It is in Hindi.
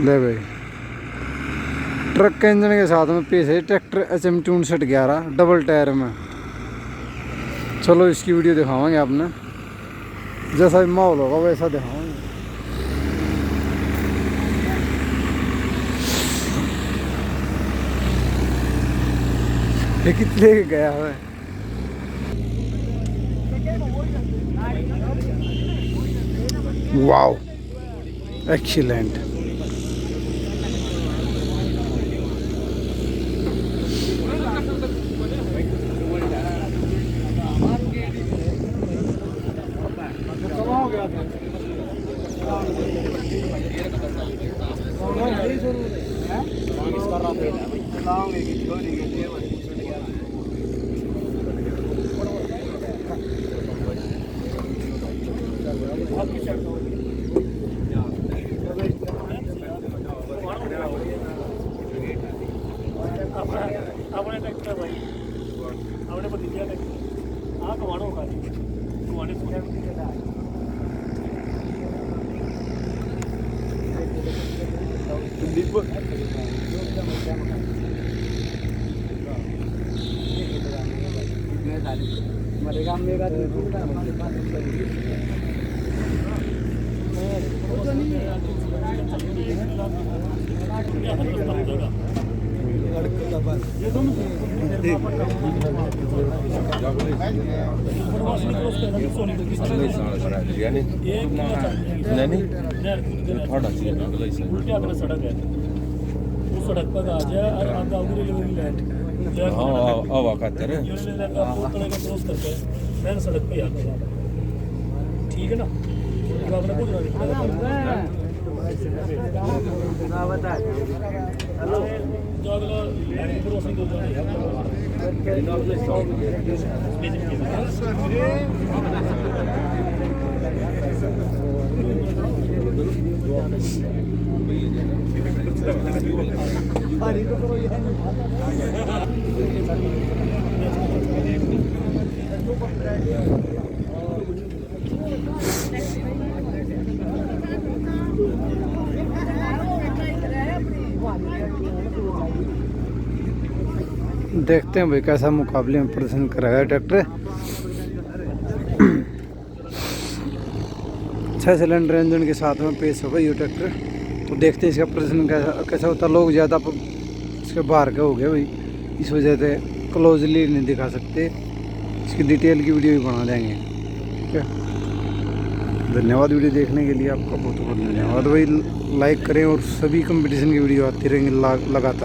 ले भाई, ट्रक के इंजन के साथ में पेश है ट्रैक्टर HM 6211 डबल टायर में। चलो इसकी वीडियो दिखावांगे आपने, जैसा भी माहौल होगा वैसा दिखावांगे। ये कितने गया है? Wow, excellent. अपने ट्रैक्टर भाई, अपने भतीजा ट्रैक्टर हाँ कमानो होगा कमाने मरेगा मेगा सड़क है, वो सड़क पर आ जाए और आगे आगे रेलवे हवा खातर क्रॉस करके मैं सड़क पे आता, ठीक है ना? तो आपने कुछ हेलो जो अगला क्रॉसिंग हो देखते हैं भाई कैसा मुकाबले में प्रदर्शन कराया ट्रैक्टर। 6 सिलेंडर इंजन के साथ में पेश होगा ये ट्रैक्टर। तो देखते हैं इसका प्रदर्शन कैसा होता है। लोग ज़्यादा इसके बाहर के हो गए भाई, इस वजह से क्लोजली नहीं दिखा सकते। इसकी डिटेल की वीडियो भी बना देंगे, ठीक है। धन्यवाद वीडियो देखने के लिए, आपका बहुत बहुत धन्यवाद भाई। लाइक करें और सभी कंपटीशन की वीडियो आती रहेंगी लगातार।